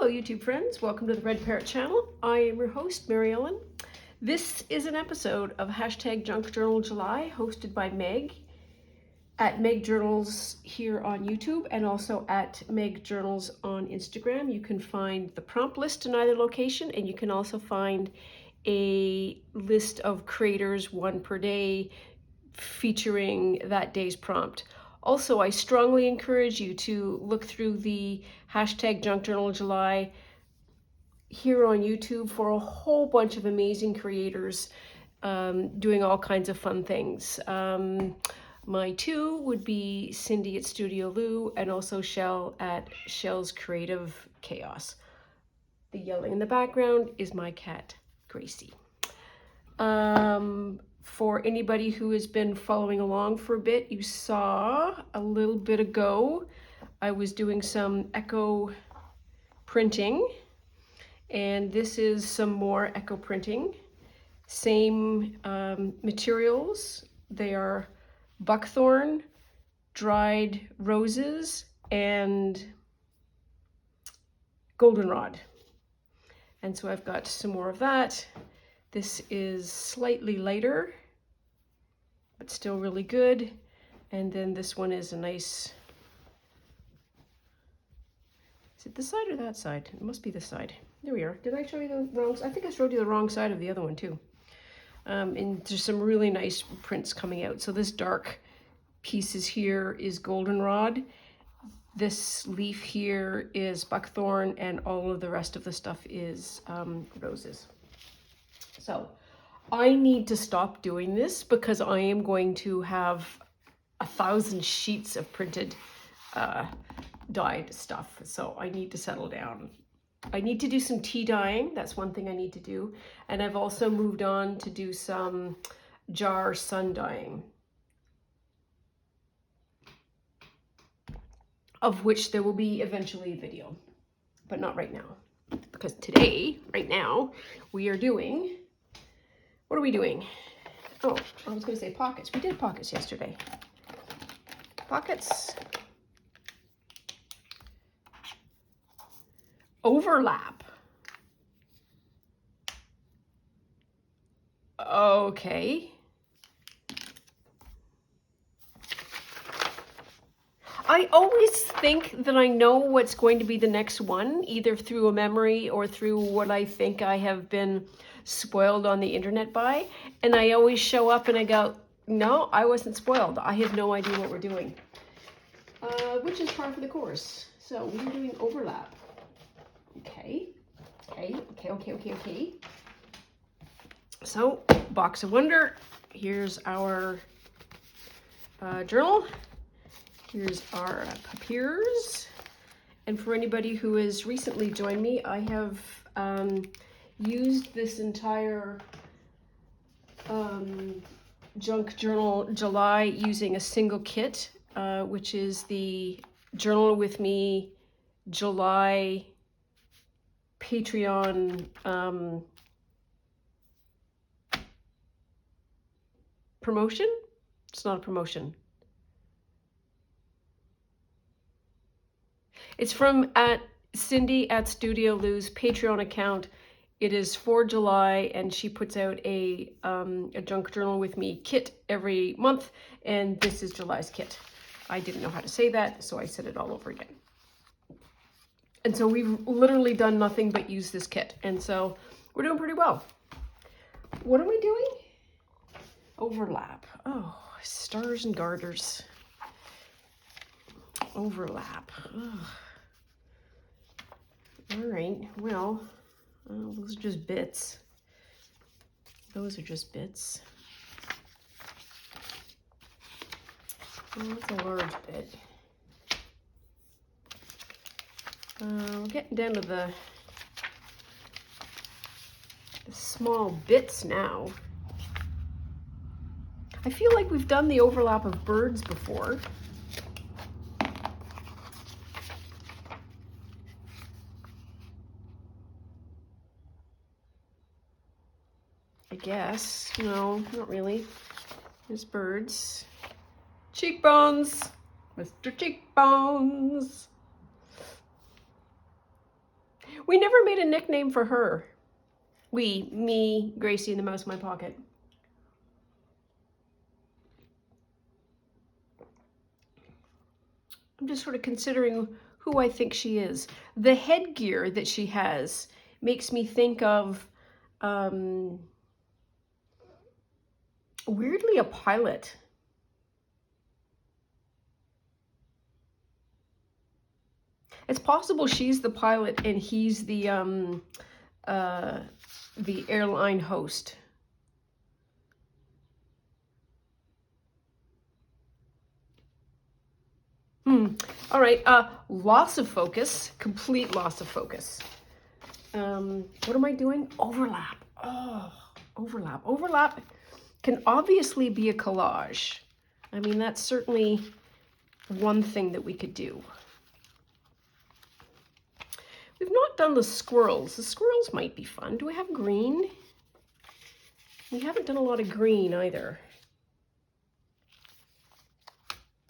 Hello YouTube friends, welcome to the Red Parrot channel. I am your host, Mary Ellen. This is an episode of Hashtag Junk Journal July, hosted by Meg at Meg Journals here on YouTube and also at Meg Journals on Instagram. You can find the prompt list in either location, and you can also find a list of creators, one per day, featuring that day's prompt. Also, I strongly encourage you to look through the Hashtag Junk Journal July here on YouTube for a whole bunch of amazing creators doing all kinds of fun things. My two would be Cindy at Studio Lou and also Shell at Shell's Creative Chaos. The yelling in the background is my cat, Gracie. For anybody who has been following along for a bit, you saw a little bit ago, I was doing some echo printing, and this is some more echo printing. Same materials. They are buckthorn, dried roses, and goldenrod. And so I've got some more of that. This is slightly lighter, but still really good. And then this one is a nice, is it this side or that side? It must be this side. There we are. Did I show you the wrong? I think I showed you the wrong side of the other one too. And there's some really nice prints coming out. So this dark pieces here is goldenrod. This leaf here is buckthorn, and all of the rest of the stuff is roses. So I need to stop doing this because I am going to have 1,000 sheets of printed dyed stuff. So I need to settle down. I need to do some tea dyeing. That's one thing I need to do. And I've also moved on to do some jar sun dyeing, of which there will be eventually a video, but not right now. Because today, right now, we are doing, what are we doing? Oh, I was going to say pockets. We did pockets yesterday. Pockets. Overlap. Okay. I always think that I know what's going to be the next one, either through a memory or through what I think I have been spoiled on the internet by. And I always show up and I go, no, I wasn't spoiled. I have no idea what we're doing, which is par for the course. So we're doing overlap. Okay. So, box of wonder. Here's our journal. Here's our papiers. And for anybody who has recently joined me, I have used this entire Junk Journal July using a single kit, which is the Journal With Me July Patreon promotion. It's not a promotion. It's from at Cindy at Studio Lou's Patreon account. It is for July, and she puts out a Junk Journal With Me kit every month, and this is July's kit. I didn't know how to say that, so I said it all over again. And so we've literally done nothing but use this kit, and so we're doing pretty well. What are we doing? Overlap. Oh, stars and garters. Overlap. Ugh. All right, well, those are just bits. Those are just bits. Well, that's a large bit. We're getting down to the small bits now. I feel like we've done the overlap of birds before. I guess. No, not really. There's birds. Cheekbones. Mr. Cheekbones. We never made a nickname for her. Me, Gracie, and the mouse in my pocket. I'm just sort of considering who I think she is. The headgear that she has makes me think of, weirdly, a pilot. It's possible she's the pilot and he's the airline host. All right, loss of focus, complete loss of focus. What am I doing? Overlap. Oh, overlap. Overlap can obviously be a collage. I mean, that's certainly one thing that we could do. We've not done the squirrels. The squirrels might be fun. Do we have green? We haven't done a lot of green either.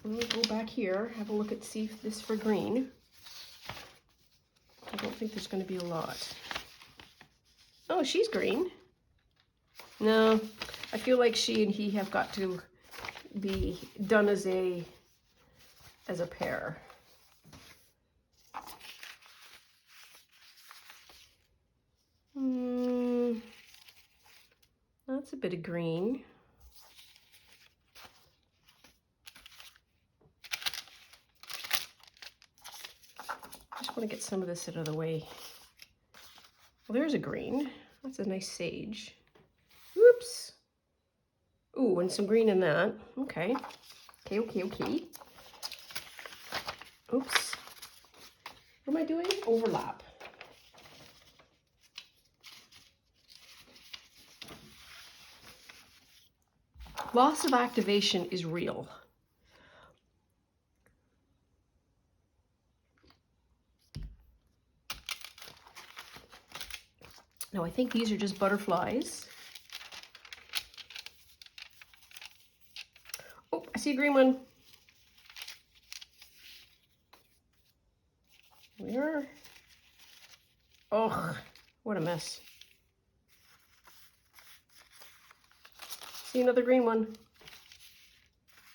We'll go back here, have a look at see if this for green. I don't think there's going to be a lot. Oh, she's green. No, I feel like she and he have got to be done as a pair. That's a bit of green. I want to get some of this out of the way. Well, there's a green. That's a nice sage. Whoops. Ooh, and some green in that. Okay. Okay. Oops. What am I doing? Overlap. Loss of activation is real. No, I think these are just butterflies. Oh, I see a green one. Where? Oh, what a mess. See another green one.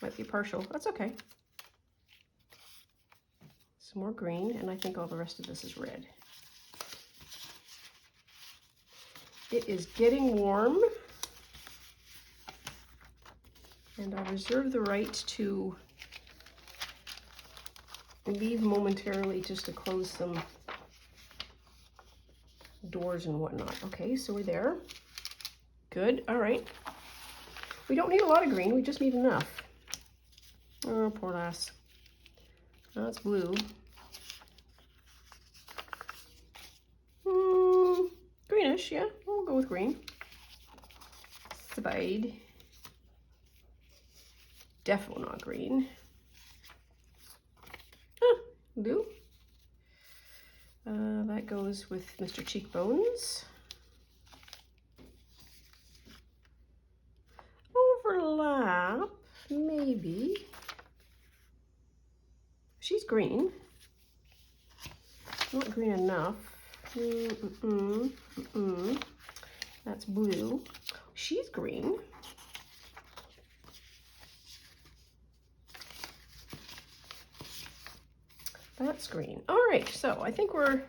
Might be partial. That's okay. Some more green, and I think all the rest of this is red. It is getting warm, and I reserve the right to leave momentarily just to close some doors and whatnot. Okay, so we're there. Good, all right. We don't need a lot of green, we just need enough. Oh, poor lass. That's blue. Greenish, yeah, we'll go with green. Spade. Definitely not green. Blue. That goes with Mr. Cheekbones. Overlap, maybe. She's green. Not green enough. That's blue. She's green. That's green. All right, so I think we're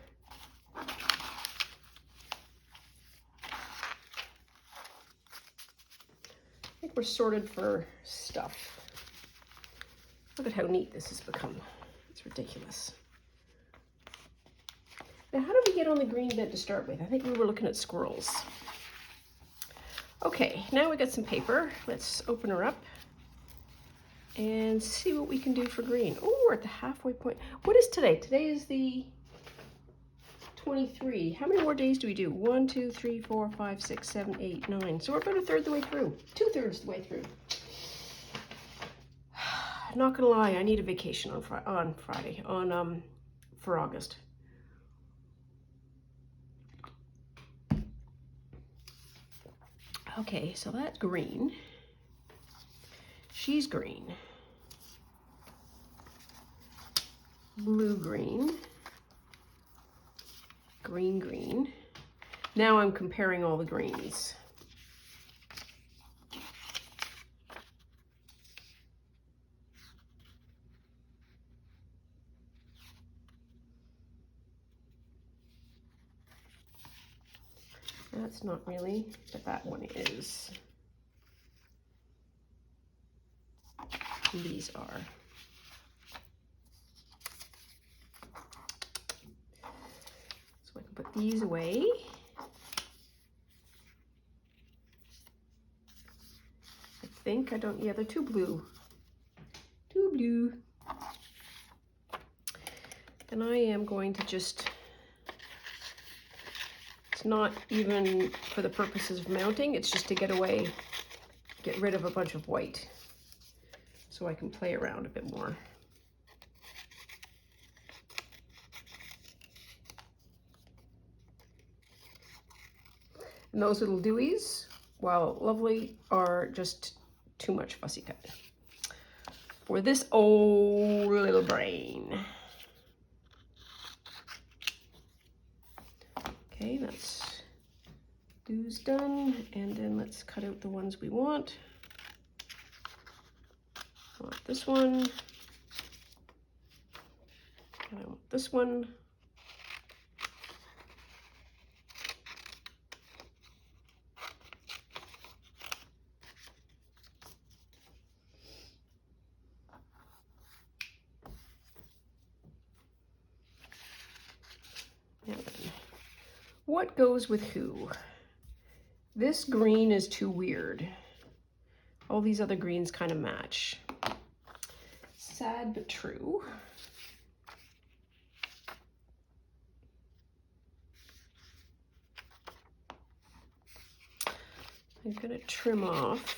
sorted for stuff. Look at how neat this has become. It's ridiculous. Now, how did we get on the green bed to start with? I think we were looking at squirrels. Okay, now we got some paper. Let's open her up and see what we can do for green. Oh, we're at the halfway point. What is today? Today is the 23. How many more days do we do? 1, 2, 3, 4, 5, 6, 7, 8, 9. So we're about a third the way through. 2/3 the way through. Not gonna lie, I need a vacation on Friday, for August. Okay, so that's green. She's green. Blue-green. green. Now I'm comparing all the greens. That's not really, but that one is. And these are. So I can put these away. I think I don't, yeah, they're too blue. Too blue. And I am going to just, it's not even for the purposes of mounting, it's just to get rid of a bunch of white so I can play around a bit more. And those little dewies, while lovely, are just too much fussy cut for this old little brain. Okay, that's those done, and then let's cut out the ones we want. I want this one, and I want this one. Now then, what goes with who? This green is too weird. All these other greens kind of match. Sad but true. I'm gonna trim off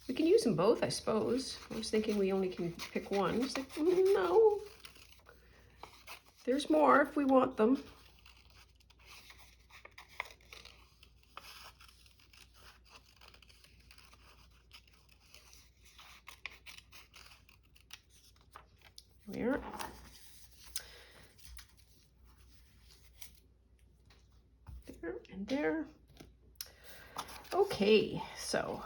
we can use them both, I suppose. I was thinking we only can pick one. It's like, no. There's more if we want them. There. There and there. Okay, so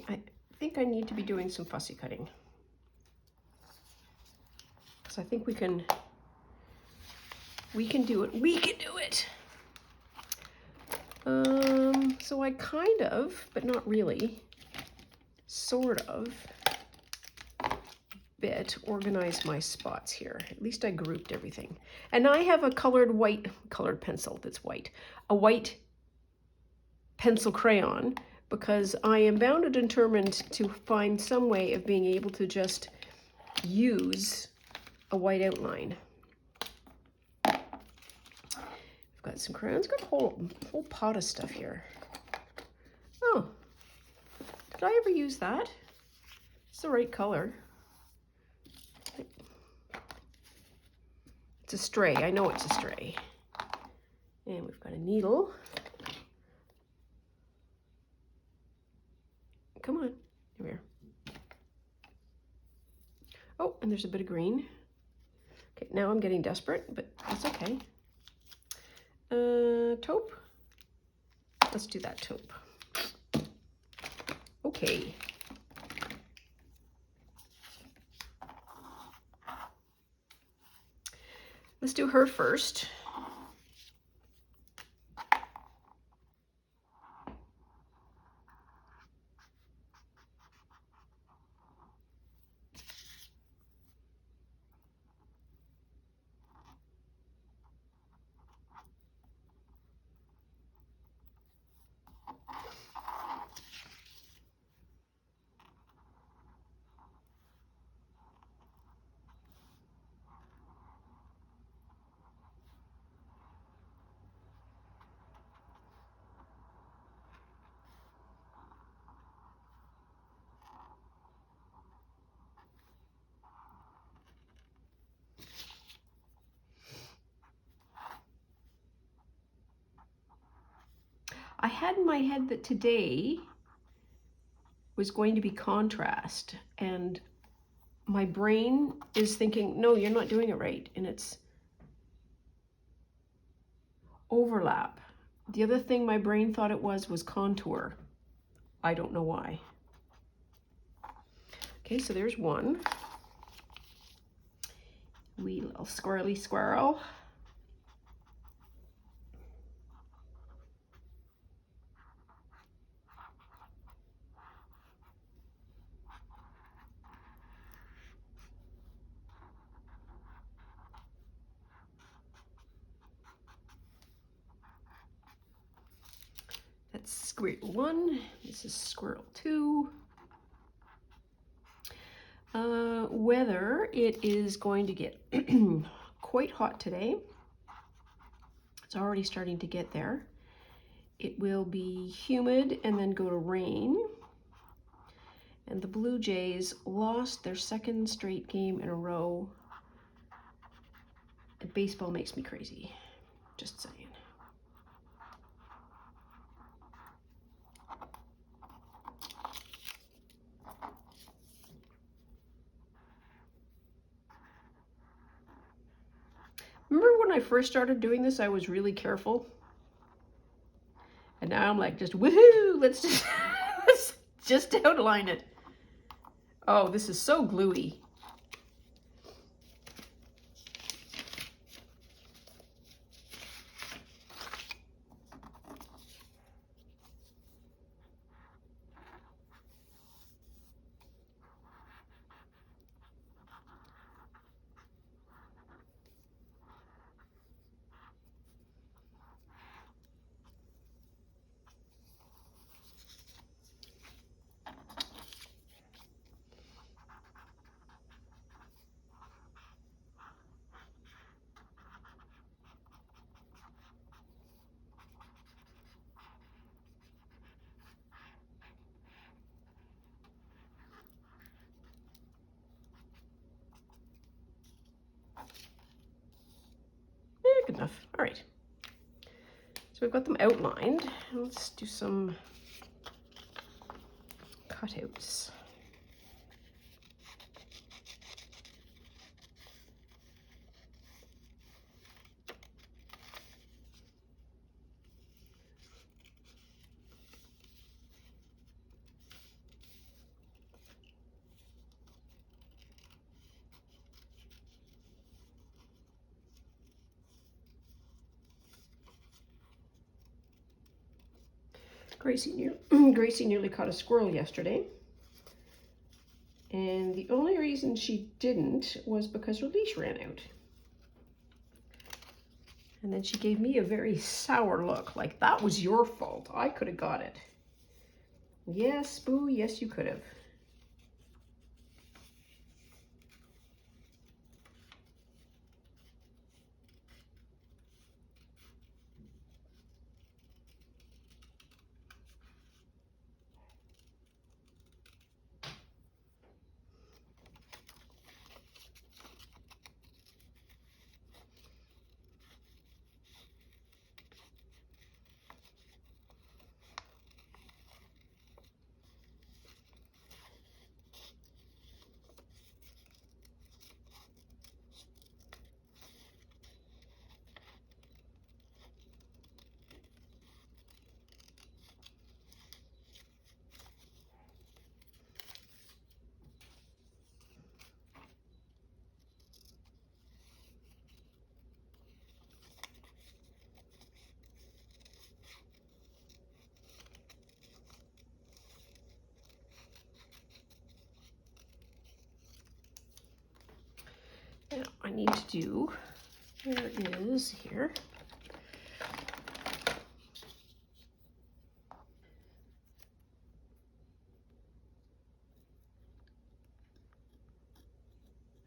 I think I need to be doing some fussy cutting. So I think we can do it. We can do it. So I kind of, but not really, sort of, organize my spots here. At least I grouped everything. And I have a colored pencil that's white. A white pencil crayon, because I am bound and determined to find some way of being able to just use a white outline. I've got some crayons, got a whole pot of stuff here. Oh, did I ever use that? It's the right color. It's a stray, I know it's a stray. And we've got a needle. Come on, here we are. Oh, and there's a bit of green. Okay, now I'm getting desperate, but that's okay. Taupe. Let's do that taupe. Okay. Let's do her first. I had in my head that today was going to be contrast, and my brain is thinking, no, you're not doing it right, and it's overlap. The other thing my brain thought it was contour. I don't know why. Okay, so there's one. Wee little squirrely squirrel. That's squirrel 1. This is squirrel 2. Weather, it is going to get quite hot today. It's already starting to get there. It will be humid and then go to rain. And the Blue Jays lost their second straight game in a row. And baseball makes me crazy, just saying. Remember when I first started doing this, I was really careful. And now I'm like, just woohoo, let's just outline it. Oh, this is so gluey. Good enough. All right. So we've got them outlined. Let's do some cutouts. Gracie nearly caught a squirrel yesterday. And the only reason she didn't was because her leash ran out. And then she gave me a very sour look, like that was your fault. I could have got it. Yes, Boo, yes, you could have. Now I need to do, where is here?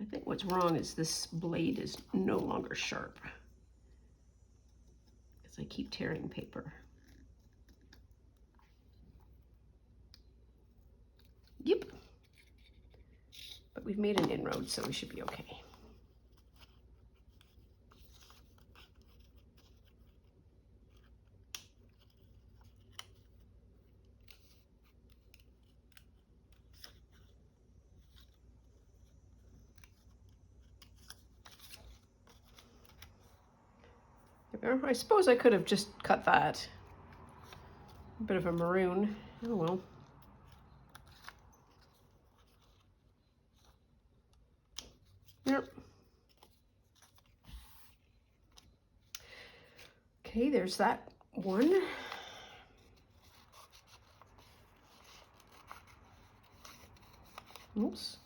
I think what's wrong is this blade is no longer sharp, because I keep tearing paper. Yep. But we've made an inroad, so we should be okay. I suppose I could have just cut that. A bit of a maroon. Oh well. Yep. Okay, there's that one. Oops.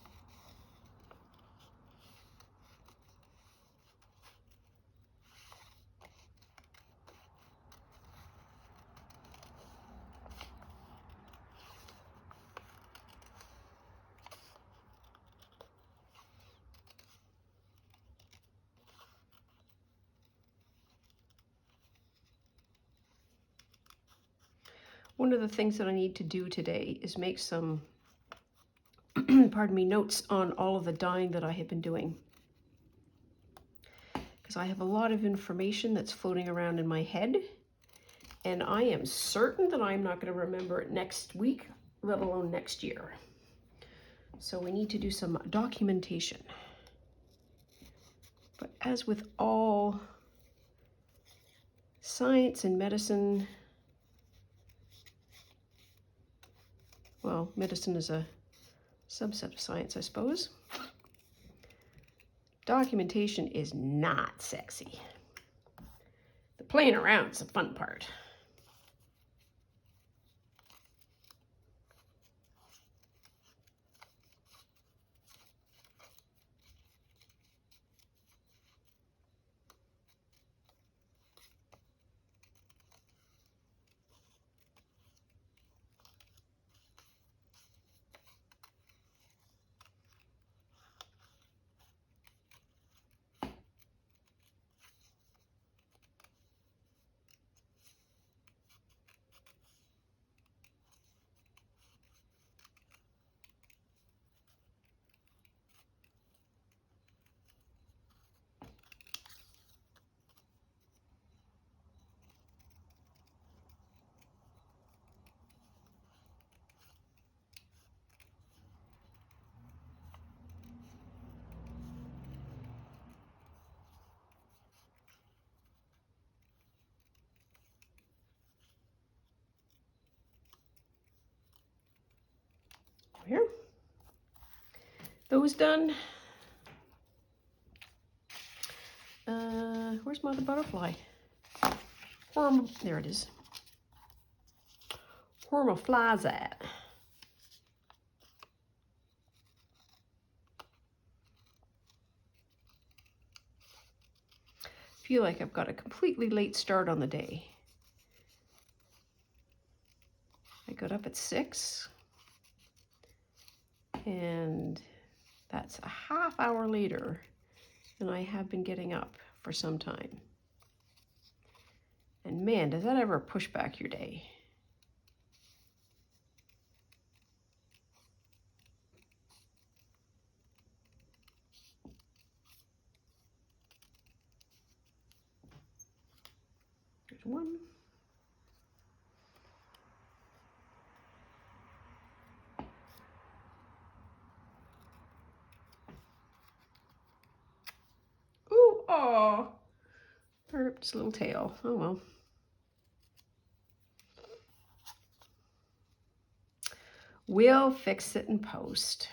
One of the things that I need to do today is make some, pardon me, notes on all of the dyeing that I have been doing. Because I have a lot of information that's floating around in my head, and I am certain that I'm not going to remember it next week, let alone next year. So we need to do some documentation. But as with all science and medicine, well, medicine is a subset of science, I suppose. Documentation is not sexy. The playing around is the fun part. Here. Those done. Where's my other butterfly? There it is. Where are my flies at? Feel like I've got a completely late start on the day. I got up at 6, and that's a half hour later than I have been getting up for some time. And man, does that ever push back your day? There's one. Ooh, oh, ripped his little tail. Oh well. We'll fix it in post.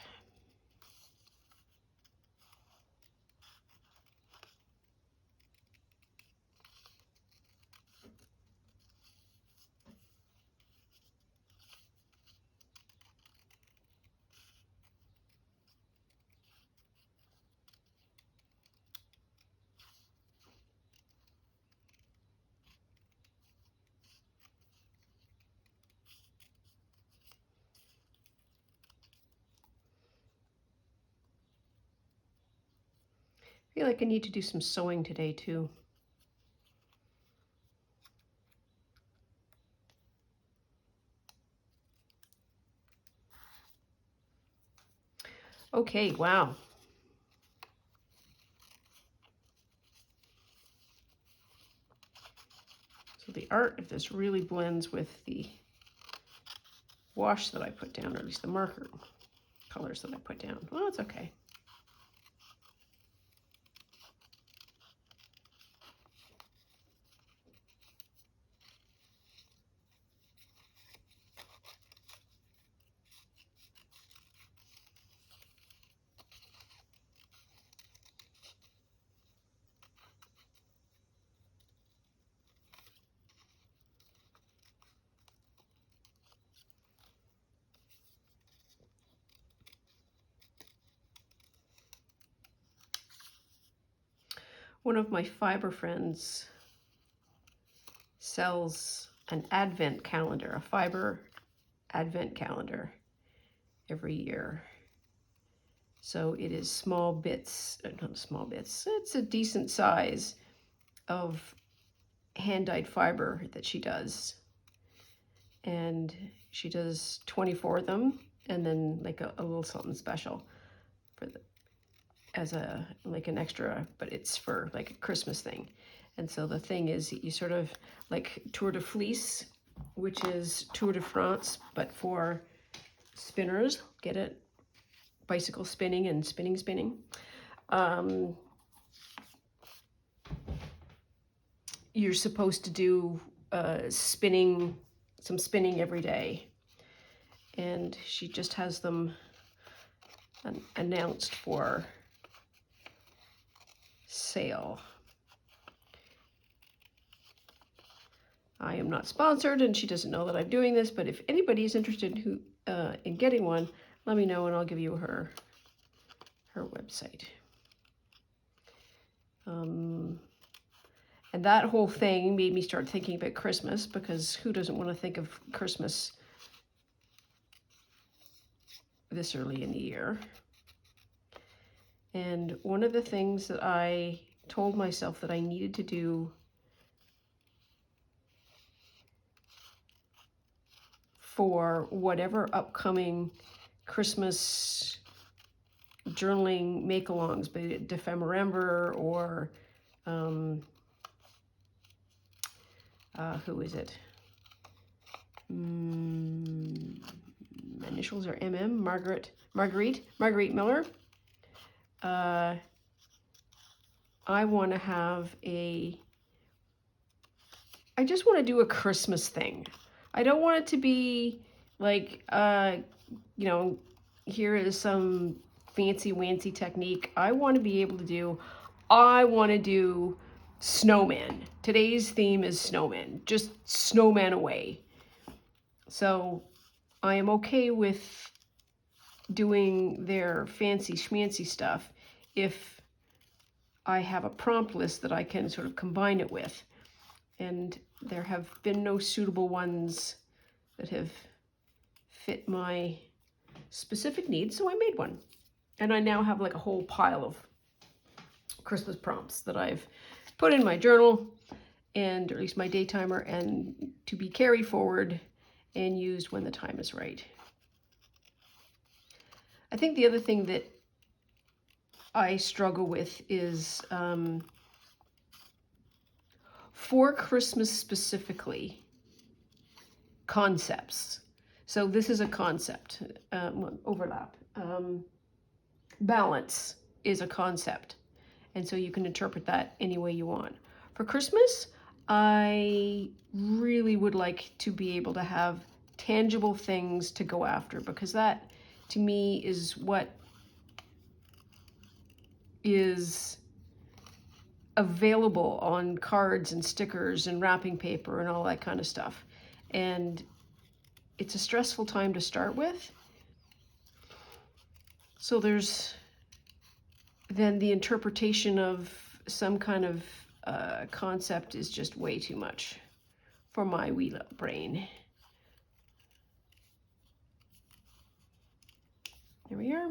I feel like I need to do some sewing today too. Okay, wow. So the art of this really blends with the wash that I put down, or at least the marker colors that I put down. Well, it's okay. One of my fiber friends sells an advent calendar, a fiber advent calendar every year. So it is small bits, not small bits, it's a decent size of hand-dyed fiber that she does. And she does 24 of them, and then like a little something special for the, as a like an extra, but it's for like a Christmas thing. And so the thing is, you sort of like Tour de Fleece, which is Tour de France, but for spinners. Get it? Bicycle spinning and spinning. You're supposed to do some spinning every day. And she just has them announced for sale. I am not sponsored, and she doesn't know that I'm doing this, but if anybody is interested in getting one, let me know and I'll give you her website. And that whole thing made me start thinking about Christmas, because who doesn't want to think of Christmas this early in the year? And one of the things that I told myself that I needed to do for whatever upcoming Christmas journaling make-alongs, be it Defemember or who is it? Initials are MM, Marguerite Miller. I want to have I just want to do a Christmas thing. I don't want it to be like, here is some fancy-wancy technique. I want to do snowman. Today's theme is snowman, just snowman away. So I am okay with doing their fancy schmancy stuff if I have a prompt list that I can sort of combine it with. And there have been no suitable ones that have fit my specific needs, so I made one. And I now have like a whole pile of Christmas prompts that I've put in my journal, and or at least my day timer, and to be carried forward and used when the time is right. I think the other thing that I struggle with is for Christmas specifically, concepts. So this is a concept, overlap. Balance is a concept. And so you can interpret that any way you want. For Christmas, I really would like to be able to have tangible things to go after, because that, to me, is what is available on cards and stickers and wrapping paper and all that kind of stuff. And it's a stressful time to start with. So there's then the interpretation of some kind of concept is just way too much for my wee little brain. There we are.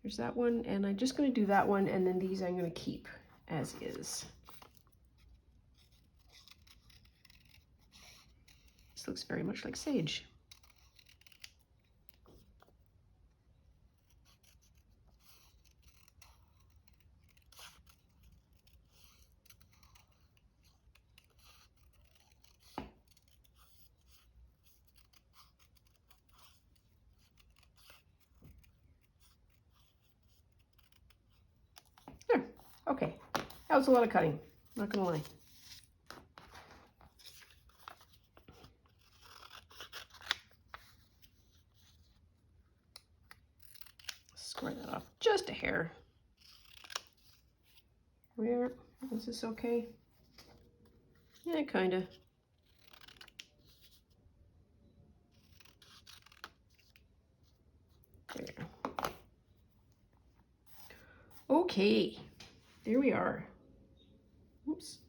There's that one, and I'm just going to do that one, and then these I'm going to keep as is. This looks very much like sage. There, okay. That was a lot of cutting, not gonna lie. Square that off just a hair. Where is this okay? Yeah, kinda. There. Okay. there we are. Oops.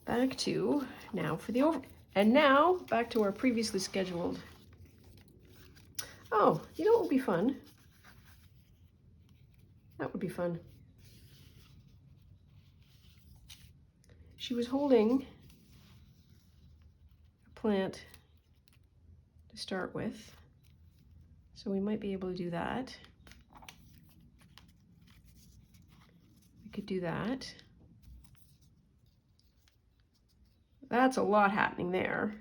Back to now for the over, and now back to our previously scheduled. Oh, you know what would be fun? That would be fun. She was holding a plant to start with, so we might be able to do that. We could do that. That's a lot happening there.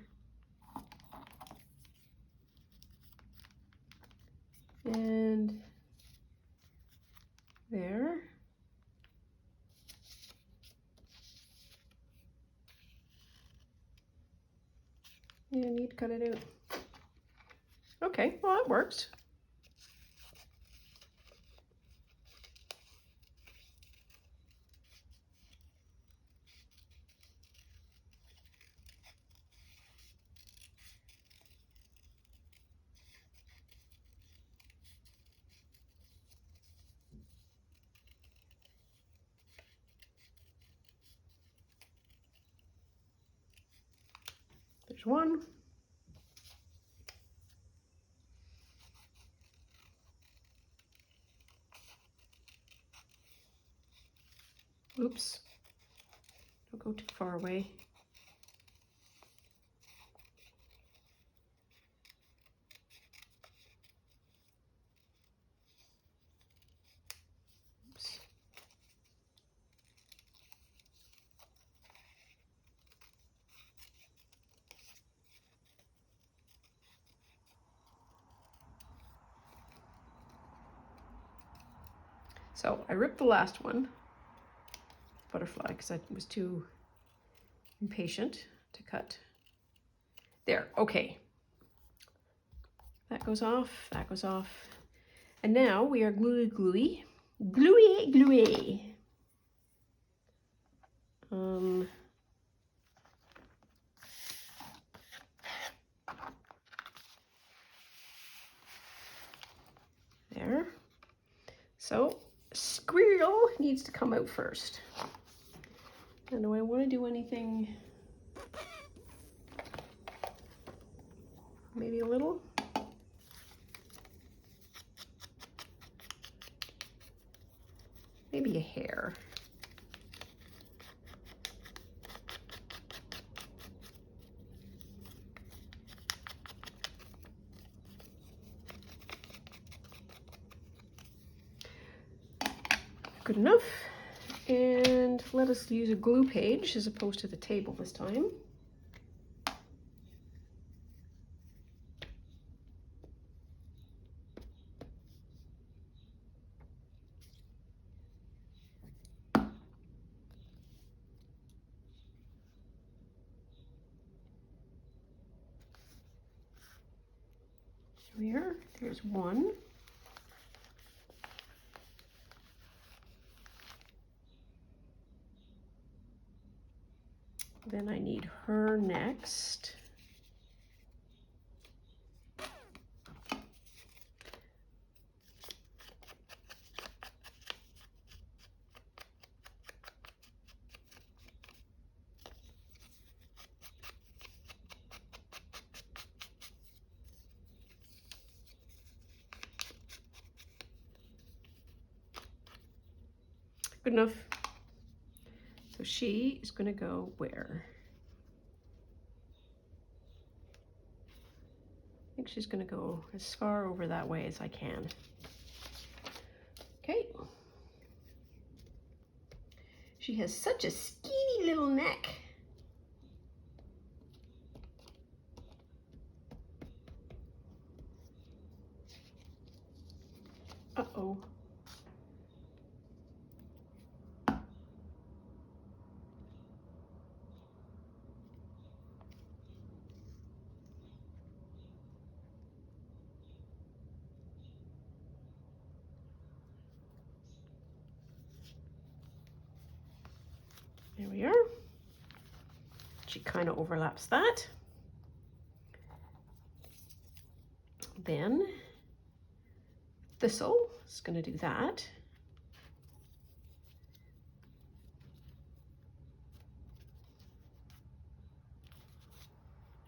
And there. Yeah, I need to cut it out. Okay, well, that works. There's one. Oops. Don't go too far away. Oops. So I ripped the last one, butterfly, because I was too impatient to cut. There, okay. That goes off, that goes off. And now we are gluey, gluey. Gluey, gluey. There. So squirrel needs to come out first. And do I want to do anything? Maybe a little? Maybe a hair. Good enough. And let us use a glue page as opposed to the table this time. There, there's one. Then I need her next. Good enough. So she is going to go where? I think she's going to go as far over that way as I can. Okay. She has such a skinny little neck. Uh-oh. There we are. She kind of overlaps that. Then thistle is going to do that.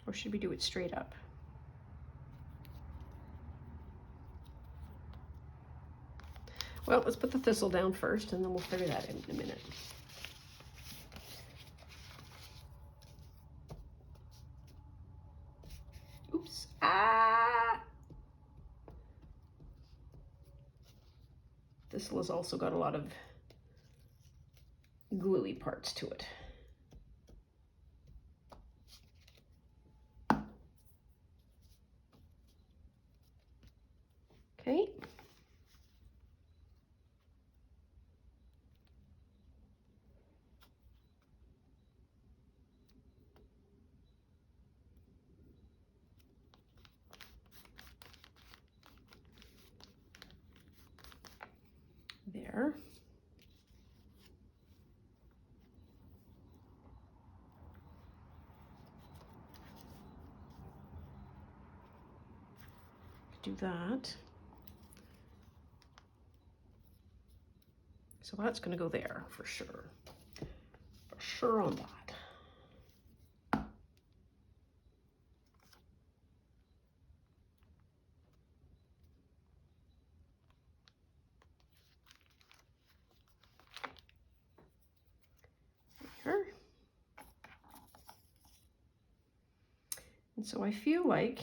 Or should we do it straight up? Well, let's put the thistle down first and then we'll figure that in a minute. Oops. Ah! Thistle has also got a lot of gluey parts to it. Okay. There. Do that. So that's going to go there for sure. For sure on that. There. And so I feel like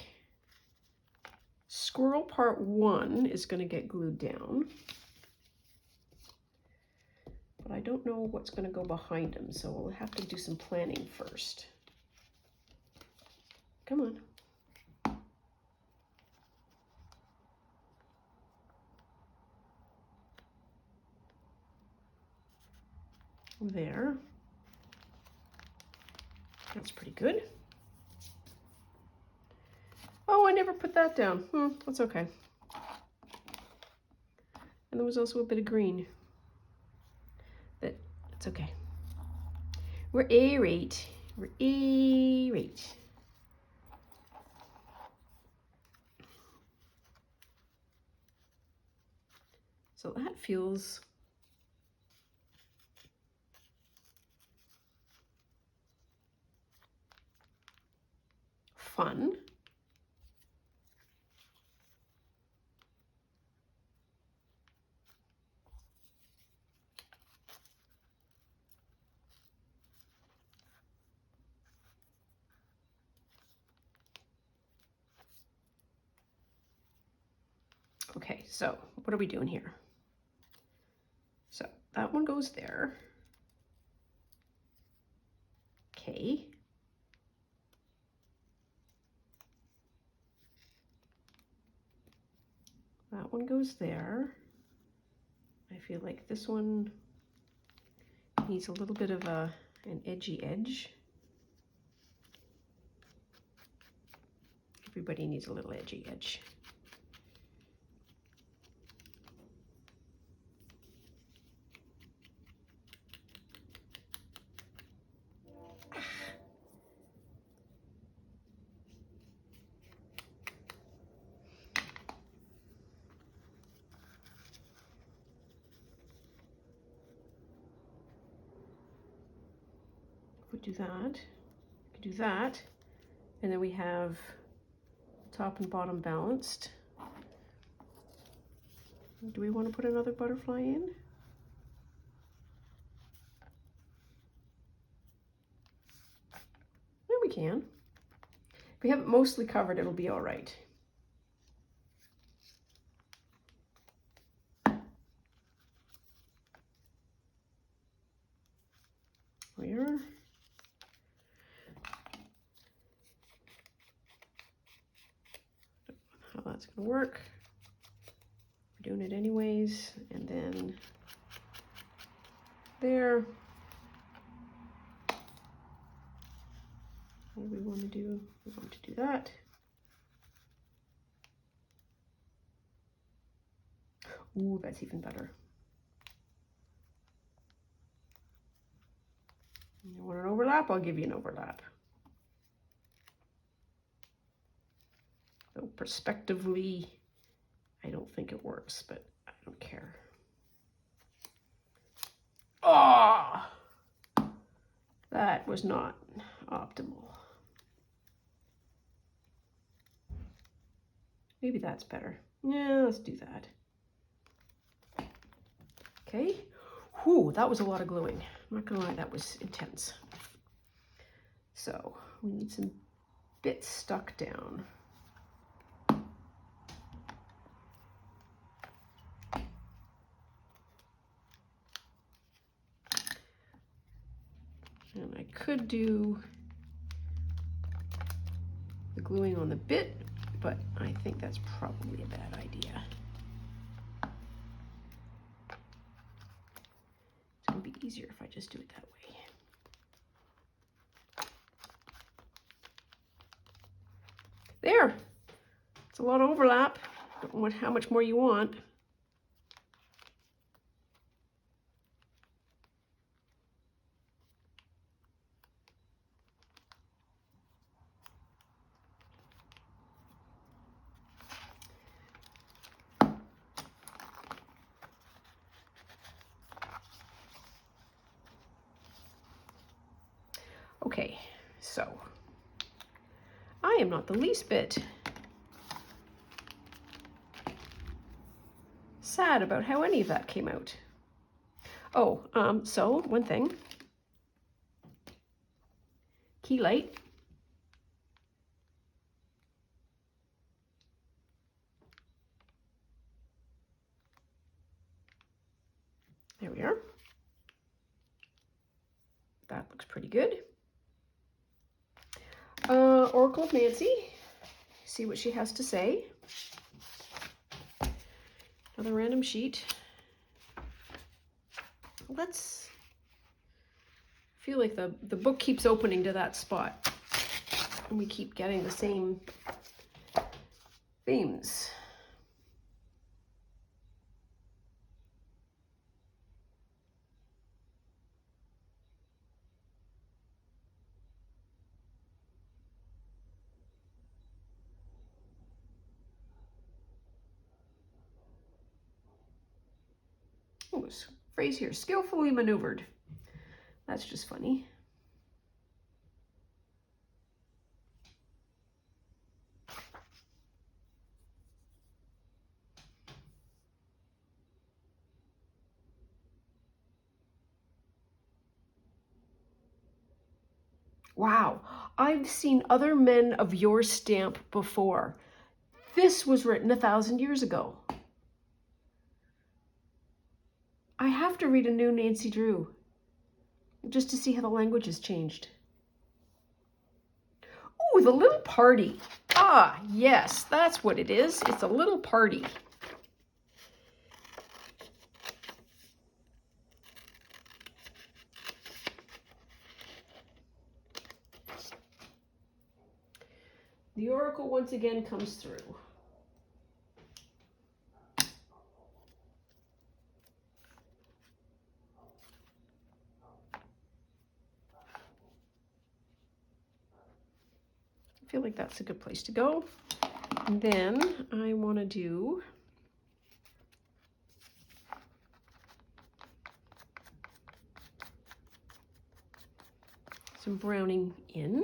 squirrel part 1 is going to get glued down. But I don't know what's going to go behind him, so we'll have to do some planning first. Come on. There. That's pretty good. Oh, I never put that down. That's okay. And there was also a bit of green. That's okay. We're A-rate. We're A-rate. So that feels fun. Okay, so what are we doing here? So that one goes there. Okay. That one goes there. I feel like this one needs a little bit of an edgy edge. Everybody needs a little edgy edge. Do that, we could do that, and then we have top and bottom balanced. Do we want to put another butterfly in? Yeah, we can. If we have it mostly covered, it'll be all right. Where? How that's going to work. We're doing it anyways, and then there. What do we want to do? We want to do that. Ooh, that's even better. You want an overlap? I'll give you an overlap. So prospectively, I don't don't think it works, but I don't care. Oh, that was not optimal. Maybe that's better. Yeah, let's do that. Okay. Whew, that was a lot of gluing. I'm not gonna lie, that was intense. So we need some bits stuck down. And I could do the gluing on the bit, but I think that's probably a bad idea. It's gonna be easier if I just do it that way. There, it's a lot of overlap. Don't know how much more you want. Okay, so I am not the least bit sad about how any of that came out. Oh, so one thing, key light. There we are. That looks pretty good. Oracle of Nancy, see what she has to say. Another random sheet. Let's feel like the book keeps opening to that spot and we keep getting the same themes. Oh, this phrase here, skillfully maneuvered. That's just funny. Wow, I've seen other men of your stamp before. This was written 1,000 years ago. I have to read a new Nancy Drew just to see how the language has changed. Oh, the little party. Ah, yes, that's what it is. It's a little party. The oracle once again comes through. I feel like that's a good place to go. And then I want to do some browning in.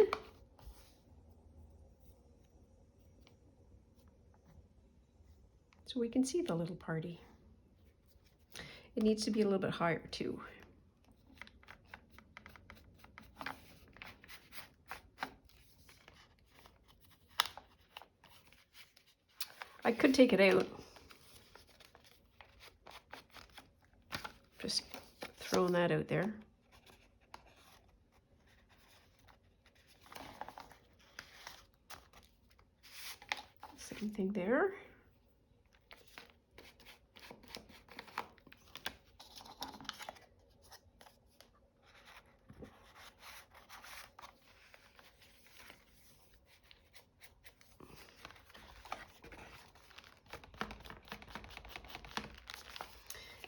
So we can see the little party. It needs to be a little bit higher too. I could take it out. Just throwing that out there. Same thing there.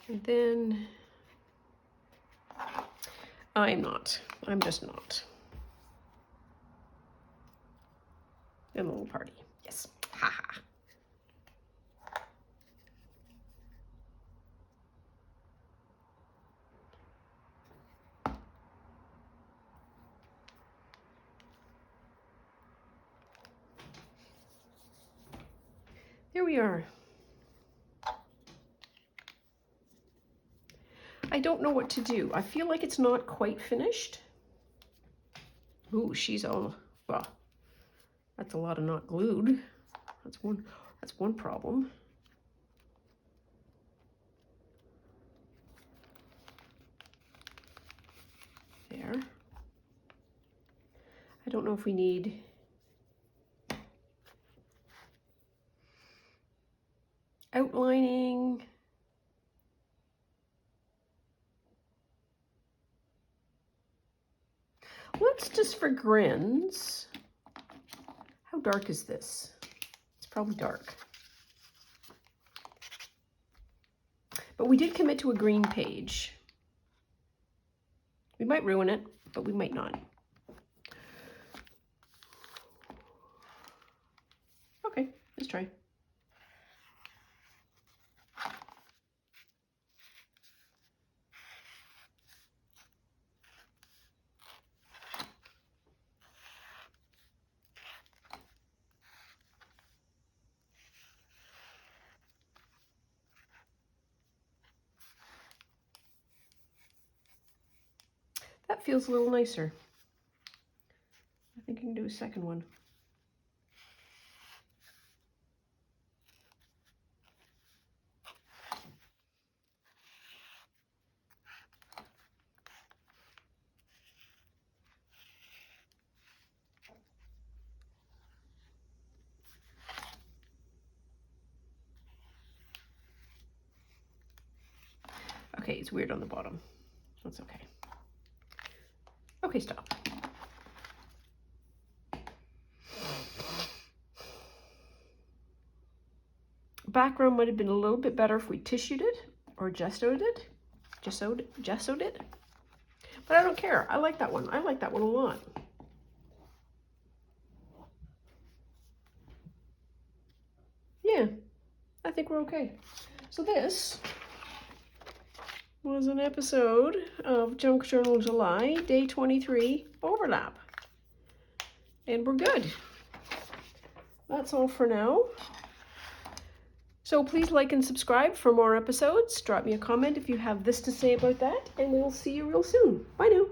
And then I'm just not. And a little party, yes, haha. Here we are. I don't know what to do. I feel like it's not quite finished. Ooh, she's all, well, that's a lot of not glued. That's one problem. There. I don't know if we need outlining. Let's just, for grins, how dark is this? It's probably dark. But we did commit to a green page. We might ruin it, but we might not. Okay, let's try. That feels a little nicer. I think I can do a second one. Okay, it's weird on the bottom. That's okay. Okay, stop. Background might have been a little bit better if we tissued it or gessoed it. Gessoed it. But I don't care. I like that one. I like that one a lot. Yeah, I think we're okay. So this was an episode of Junk Journal July, day 23, overlap. And we're good. That's all for now. So please like and subscribe for more episodes. Drop me a comment if you have this to say about that, and we'll see you real soon. Bye now.